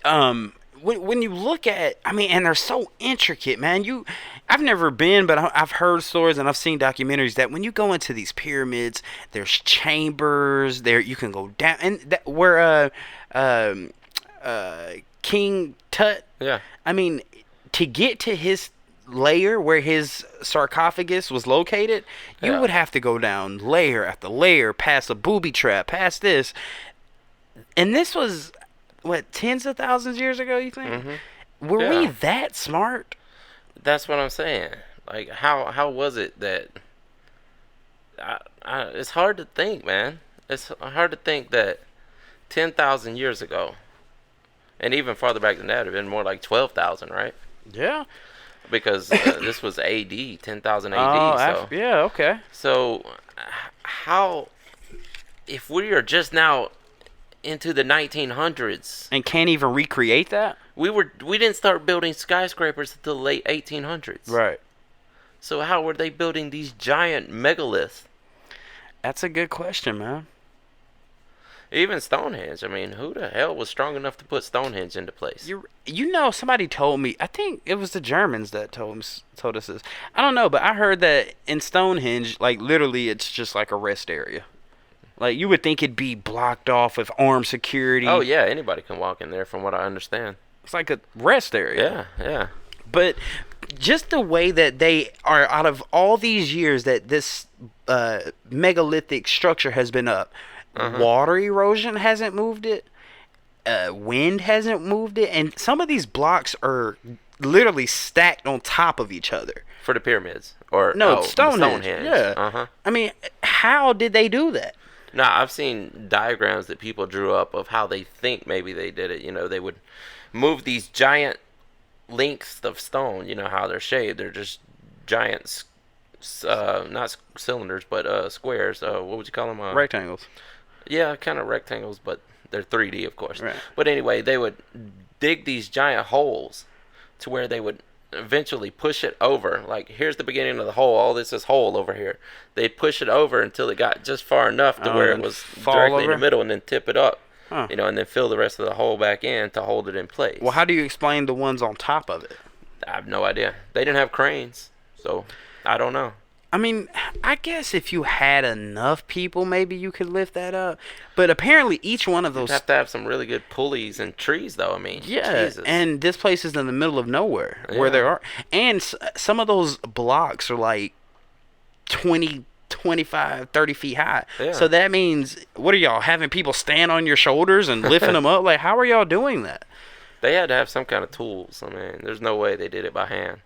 when you look at, and they're so intricate, man. I've never been, but I've heard stories and I've seen documentaries that when you go into these pyramids, there's chambers there. You can go down, and where King Tut. Yeah. To get to his layer where his sarcophagus was located, you would have to go down layer after layer, past a booby trap, past this, and this was what, tens of thousands of years ago, you think? Were we that smart? That's what I'm saying. Like, how was it that it's hard to think, man. It's hard to think that 10,000 years ago, and even farther back than that, it would have been more like 12,000, right? Yeah. Because this was AD, 10,000 AD. Okay. So, how, if we are just now into the 1900s and can't even recreate that, we didn't start building skyscrapers until the late 1800s. Right. So how were they building these giant megaliths? That's a good question, man. Even Stonehenge. Who the hell was strong enough to put Stonehenge into place? Somebody told me, I think it was the Germans that told us this. I don't know, but I heard that in Stonehenge, like, literally, it's just like a rest area. Like, you would think it'd be blocked off with armed security. Oh, yeah, anybody can walk in there, from what I understand. It's like a rest area. Yeah. But just the way that they are, out of all these years that this megalithic structure has been up. Water erosion hasn't moved it. Wind hasn't moved it, and some of these blocks are literally stacked on top of each other. For the pyramids, or no, Stonehenge. Yeah. I mean, how did they do that? No, I've seen diagrams that people drew up of how they think maybe they did it. You know, they would move these giant lengths of stone. You know how they're shaped. They're just giant, not cylinders, but squares. What would you call them? Rectangles. Yeah, kind of rectangles, but they're 3D, of course. Right. But anyway, they would dig these giant holes to where they would eventually push it over. Like, here's the beginning of the hole. All this is hole over here. They'd push it over until it got just far enough to where it was directly in the middle, and then tip it up. You know, and then fill the rest of the hole back in to hold it in place. Well, how do you explain the ones on top of it? I have no idea. They didn't have cranes, so I don't know. I mean, I guess if you had enough people, maybe you could lift that up. But apparently, each one of those... You'd have to have some really good pulleys and trees, though. I mean, yeah, Jesus. And this place is in the middle of nowhere where there are... And some of those blocks are like 20, 25, 30 feet high. Yeah. So that means, what are y'all, having people stand on your shoulders and lifting them up? Like, how are y'all doing that? They had to have some kind of tools. I mean, there's no way they did it by hand.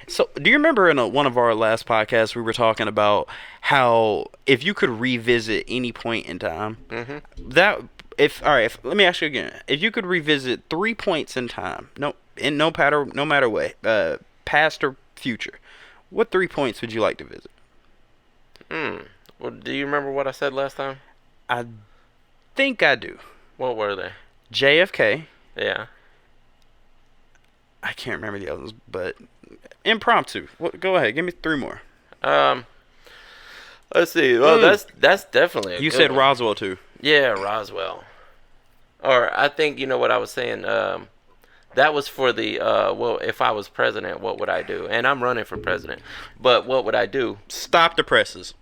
So, do you remember in one of our last podcasts we were talking about how if you could revisit any point in time, let me ask you again. If you could revisit 3 points in time, no matter what, past or future, what 3 points would you like to visit? Well, do you remember what I said last time? I think I do. What were they? JFK. Yeah. I can't remember the others, but impromptu. Go ahead, give me 3 more. Let's see. Well, that's definitely a You good said one. Roswell too. Yeah, Roswell. Or I think, you know what I was saying, that was for the well, if I was president, what would I do? And I'm running for president. But what would I do? Stop the presses.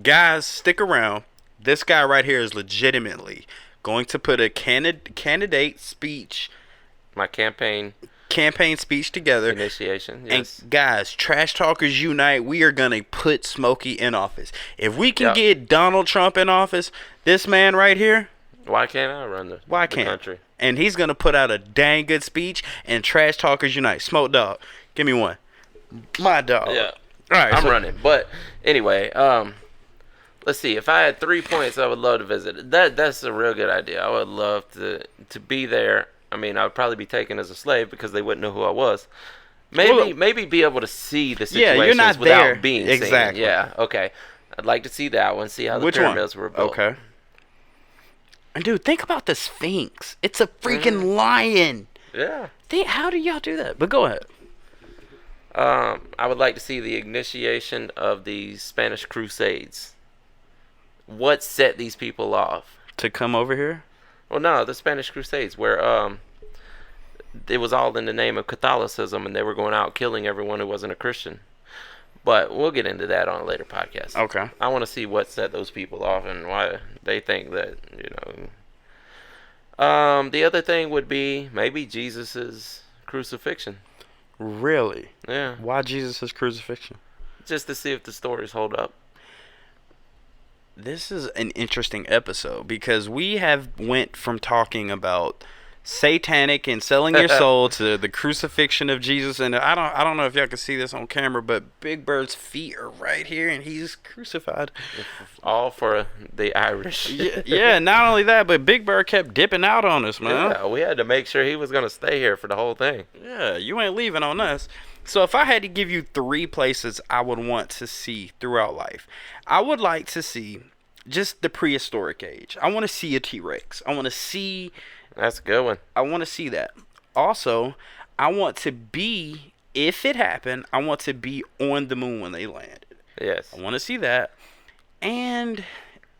Guys, stick around. This guy right here is legitimately going to put a candidate speech, my campaign speech together. Initiation, yes. And guys, Trash Talkers Unite, we are going to put Smokey in office. If we can get Donald Trump in office, this man right here. Why can't I run the country? And he's going to put out a dang good speech, and Trash Talkers Unite. Smoke Dog, give me one. My dog. Yeah. All right, I'm running. But anyway, let's see. If I had 3 points, I would love to visit. That's a real good idea. I would love to be there. I mean, I would probably be taken as a slave because they wouldn't know who I was. Maybe be able to see the situations without being seen. Yeah, okay. I'd like to see that one. See how the pyramids were built. Okay. And dude, think about the Sphinx. It's a freaking lion. Yeah. How do y'all do that? But go ahead. I would like to see the initiation of the Spanish Crusades. What set these people off? To come over here? Well, no, the Spanish Crusades, where it was all in the name of Catholicism, and they were going out killing everyone who wasn't a Christian. But we'll get into that on a later podcast. Okay. I want to see what set those people off and why they think that, the other thing would be maybe Jesus's crucifixion. Really? Yeah. Why Jesus' crucifixion? Just to see if the stories hold up. This is an interesting episode because we have went from talking about satanic and selling your soul to the crucifixion of Jesus, and I don't know if y'all can see this on camera, but Big Bird's feet are right here and he's crucified. All for the Irish. Yeah, not only that, but Big Bird kept dipping out on us, man. Yeah, we had to make sure he was going to stay here for the whole thing. Yeah, you ain't leaving on us. So if I had to give you 3 places I would want to see throughout life, I would like to see just the prehistoric age. I want to see a T-Rex. I want to see... That's a good one. I want to see that. Also, I want to be, if it happened, I want to be on the moon when they landed. Yes. I want to see that. And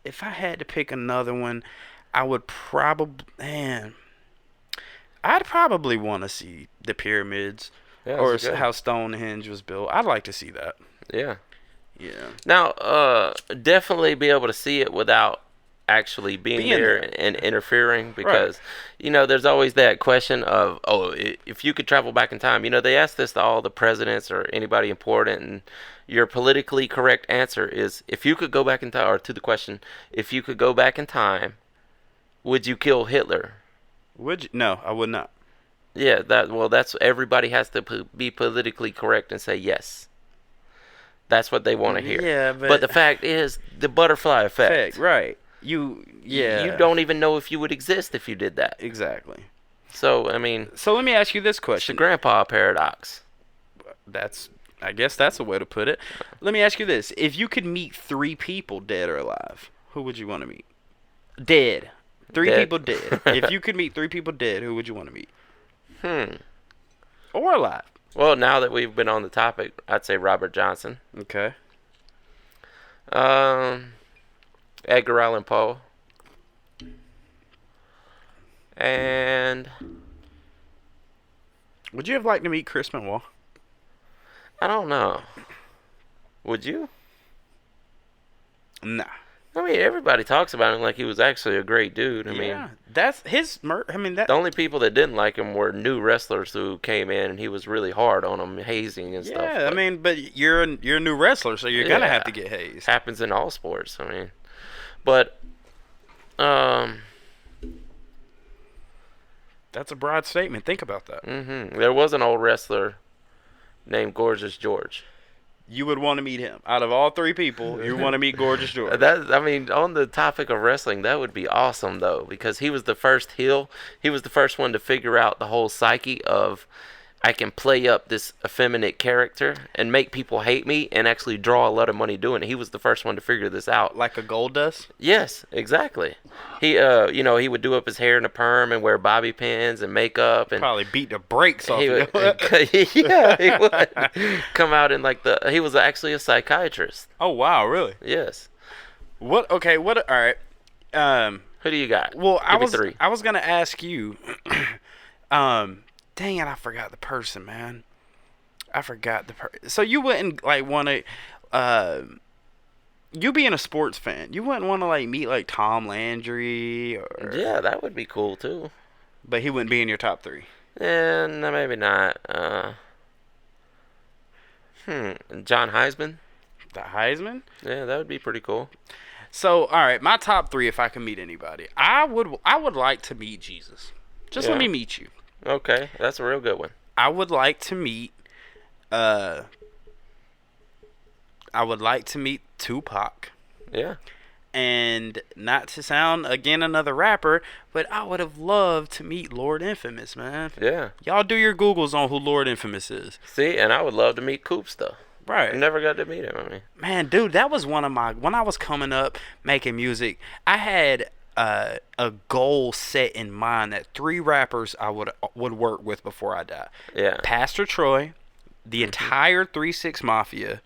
if I had to pick another one, I would probably... I'd probably want to see the pyramids. Yeah, or how Stonehenge was built. I'd like to see that. Yeah. Yeah. Now, definitely be able to see it without actually being Being there there. and interfering, because there's always that question of, if you could travel back in time. They ask this to all the presidents or anybody important, and your politically correct answer is, if you could go back in time, or to the question, if you could go back in time, would you kill Hitler? Would you? No, I would not. Yeah, that's everybody has to be politically correct and say yes. That's what they want to hear. Yeah, but the fact is, the butterfly effect. Right. You don't even know if you would exist if you did that. Exactly. So, I mean, So let me ask you this it's the question. grandpa paradox. I guess that's a way to put it. Let me ask you this. If you could meet 3 people, dead or alive, who would you want to meet? Dead. 3 Dead. people dead. If you could meet 3 people dead, who would you want to meet? Hmm. Or alive. Well, now that we've been on the topic, I'd say Robert Johnson. Okay. Edgar Allan Poe. And Would you have liked to meet Chris Benoit? I don't know. Would you? Nah. I mean, everybody talks about him like he was actually a great dude. I mean, that's his. the only people that didn't like him were new wrestlers who came in, and he was really hard on them, hazing and stuff. Yeah, I mean, but you're a new wrestler, so you're gonna have to get hazed. Happens in all sports. I mean, but That's a broad statement. Think about that. there was an old wrestler named Gorgeous George. You would want to meet him. Out of all 3 people, you want to meet Gorgeous George. I mean, on the topic of wrestling, that would be awesome, though, because he was the first heel. He was the first one to figure out the whole psyche of, I can play up this effeminate character and make people hate me and actually draw a lot of money doing it. He was the first one to figure this out. Like a gold dust? Yes, exactly. He, he would do up his hair in a perm and wear bobby pins and makeup, and Probably beat the brakes off he of would, you. yeah, he would come out in he was actually a psychiatrist. Oh, wow, really? Yes. What? Okay, what? All right. Who do you got? Well, Give me 3. I was going to ask you, dang it, I forgot the person, man. I forgot the person. So you wouldn't, want to, you being a sports fan, you wouldn't want to, meet, Tom Landry or... Yeah, that would be cool, too. But he wouldn't be in your top 3. No, maybe not. John Heisman? The Heisman? Yeah, that would be pretty cool. So, all right, my top 3, if I can meet anybody. I would like to meet Jesus. Just let me meet you. Okay, that's a real good one. I would like to meet Tupac. Yeah. And not to sound, again, another rapper, but I would have loved to meet Lord Infamous, man. Yeah. Y'all do your Googles on who Lord Infamous is. See, and I would love to meet Coops, though. Right. I never got to meet him, I mean. Man, dude, that was one of my... When I was coming up making music, I had a goal set in mind that 3 rappers I would work with before I die. Yeah. Pastor Troy, the entire 3-6 Mafia,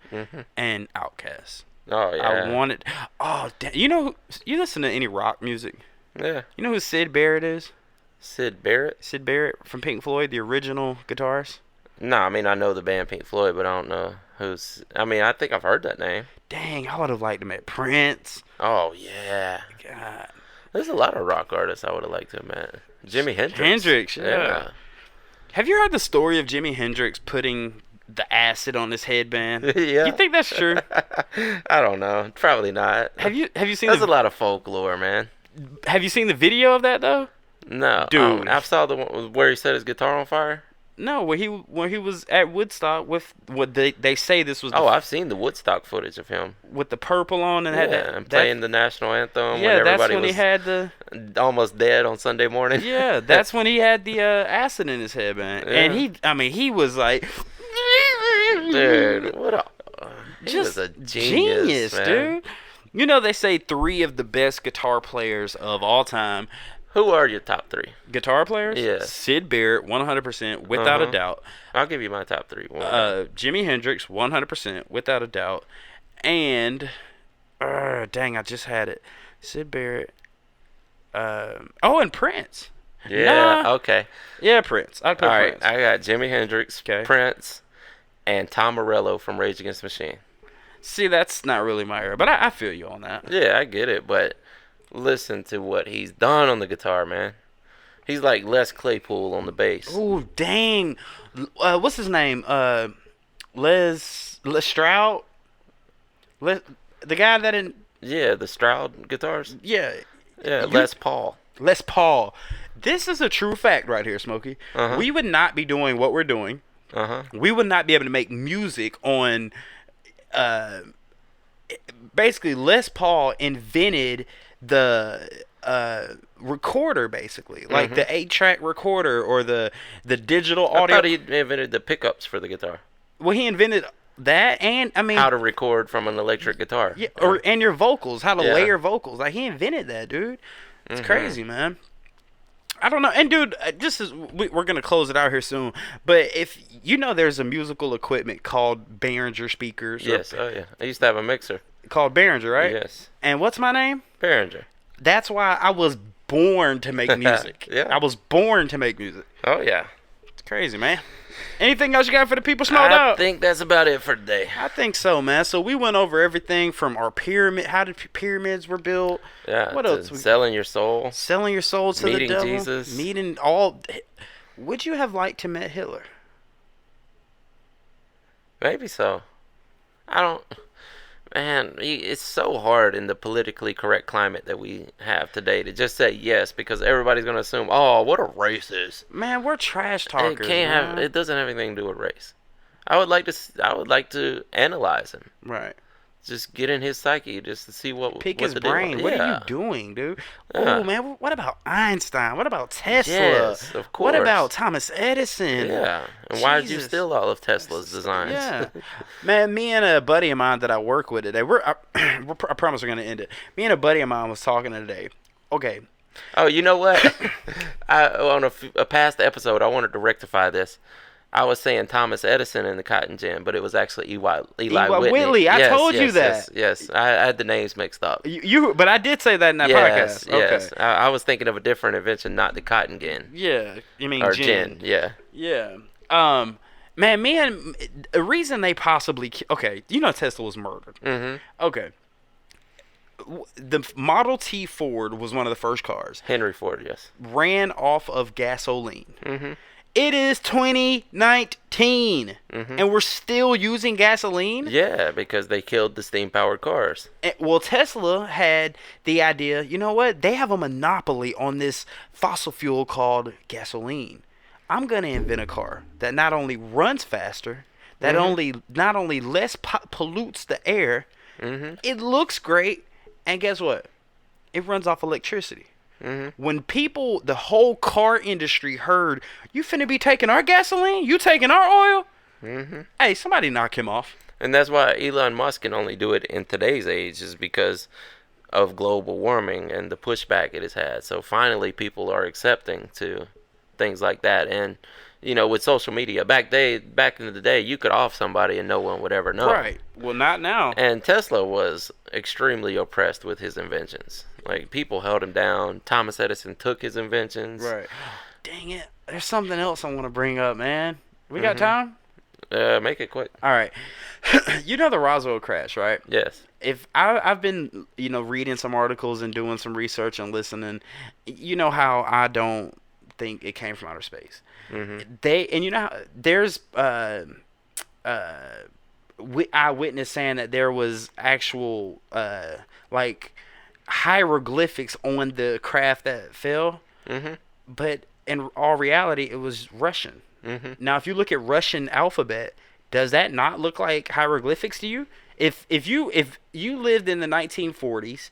and Outkast. Oh, yeah. I wanted... Oh, damn. You listen to any rock music? Yeah. You know who Sid Barrett is? Sid Barrett? Sid Barrett from Pink Floyd, the original guitarist? No, I mean, I know the band Pink Floyd, but I don't know who's... I mean, I think I've heard that name. Dang, I would have liked to meet Prince. Oh, yeah. God. There's a lot of rock artists I would have liked to have met. Jimi Hendrix. Hendrix, yeah. Have you heard the story of Jimi Hendrix putting the acid on his headband? Yeah. You think that's true? I don't know. Probably not. Have you seen There's a lot of folklore, man. Have you seen the video of that though? No. Dude. I saw the one where he set his guitar on fire. No, when he was at Woodstock with what they say this was. I've seen the Woodstock footage of him with the purple on and and playing the national anthem. Yeah, when everybody that's when was he had the almost dead on Sunday morning. Yeah, that's when he had the acid in his headband, and he was like, dude, what a just was a genius, man. dude. You know they say 3 of the best guitar players of all time. Who are your top 3? Guitar players? Yeah. Sid Barrett, 100%, without a doubt. I'll give you my top 3. Jimi Hendrix, 100%, without a doubt. And, dang, I just had it. Sid Barrett. And Prince. Yeah, okay. Yeah, Prince. I'd put All right, Prince. I got Jimi Hendrix, Prince, and Tom Morello from Rage Against the Machine. See, that's not really my era, but I feel you on that. Yeah, I get it, but listen to what he's done on the guitar, man. He's like Les Claypool on the bass. Oh dang! What's his name? Les Stroud. The guy that in Yeah, the Stroud guitars. yeah Les Paul. Les Paul. This is a true fact right here, Smokey. Uh-huh. We would not be doing what we're doing. Uh-huh. We would not be able to make music on. Basically, Les Paul invented the recorder, basically, like the 8-track recorder or the digital audio. I thought he invented the pickups for the guitar. Well, he invented that, and I mean How to record from an electric guitar. yeah, and your vocals, how to layer vocals. Like he invented that, dude. It's crazy, man. I don't know, and dude, we're gonna close it out here soon. But if you know, there's a musical equipment called Behringer speakers. Yes, oh yeah. I used to have a mixer. Called Behringer, right? Yes. And what's my name? Behringer. That's why I was born to make music. Yeah. I was born to make music. Oh yeah. It's crazy, man. Anything else you got for the people smoked out? I think that's about it for today. I think so, man. So we went over everything from our pyramid, how the pyramids were built. Yeah. What else? Selling your soul. Selling your soul to Meeting the devil. Jesus. Meeting all. Would you have liked to meet Hitler? Maybe so. I don't. Man, it's so hard in the politically correct climate that we have today to just say yes because everybody's gonna assume, oh, what a racist. Man, we're trash talkers. It can't have. It doesn't have anything to do with race. I would like to analyze him. Right. Just get in his psyche, just to see Pick what his the deal brain. is. What Yeah. are you doing, dude? Yeah. Oh man, what about Einstein? What about Tesla? Yes, of What course. about Thomas Edison? Yeah. And why did you Jesus. steal all of Tesla's designs? Yeah, man. Me and a buddy of mine that I work with today. I promise we're gonna end it. Me and a buddy of mine was talking today. Okay. Oh, you know what? On a past episode, I wanted to rectify this. I was saying Thomas Edison in the Cotton Gin, but it was actually Eli Whitney. I told you that. Yes. I had the names mixed up. But I did say that in that podcast. Yes. Okay. I was thinking of a different invention, not the cotton gin. Yeah, you mean Or gin? Yeah. Yeah. Man, me and the reason they possibly okay, you know Tesla was murdered. Mm-hmm. Okay. The Model T Ford was one of the first cars. Henry Ford, yes. Ran off of gasoline. Mm-hmm. It is 2019, and we're still using gasoline? Yeah, because they killed the steam-powered cars. Well, Tesla had the idea, you know what? They have a monopoly on this fossil fuel called gasoline. I'm going to invent a car that not only runs faster, that not only less pollutes the air, it looks great, and guess what? It runs off electricity. When people, the whole car industry heard, you finna be taking our gasoline? You taking our oil? Hey, somebody knock him off. And that's why Elon Musk can only do it in today's age, is because of global warming and the pushback it has had. So finally people are accepting to things like that. And, you know, with social media, back in the day, you could off somebody and no one would ever know. Right. Well, not now. And Tesla was extremely oppressed with his inventions. Like, people held him down. Thomas Edison took his inventions. Right. Dang it. There's something else I want to bring up, man. We got time? Make it quick. All right. You know the Roswell crash, right? Yes. If I've been, reading some articles and doing some research and listening. You know how I don't think it came from outer space. There's eyewitness saying that there was actual hieroglyphics on the craft that fell, but in all reality it was Russian. Now if you look at Russian alphabet, does that not look like hieroglyphics to you? If you lived in the 1940s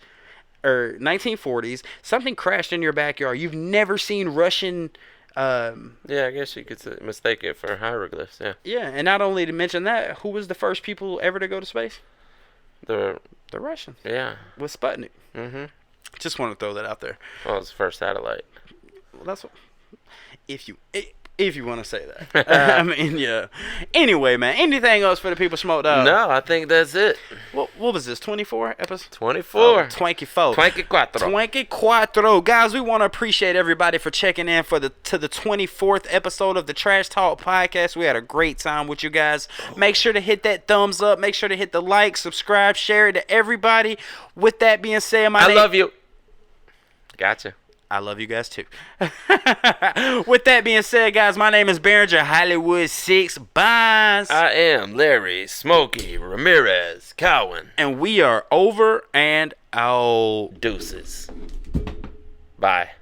or 1940s, something crashed in your backyard, you've never seen Russian. Yeah, I guess you could mistake it for hieroglyphs. Yeah, and not only to mention that, who was the first people ever to go to space? The Russians. Yeah. With Sputnik. Just want to throw that out there. Well, it's the first satellite. Well, that's what, if you want to say that. I mean, yeah. Anyway, man, anything else for the people smoked out? No, I think that's it. What was this? 24 episodes? 24. Oh, 24. 24. 24. Guys, we want to appreciate everybody for checking in to the 24th episode of the Trash Talk Podcast. We had a great time with you guys. Make sure to hit that thumbs up. Make sure to hit the like, subscribe, share it to everybody. With that being said, I love you. Gotcha. I love you guys too. With that being said, guys, my name is Behringer Hollywood 6. Bye. I am Larry Smokey Ramirez Cowan. And we are over and out. Deuces. Bye.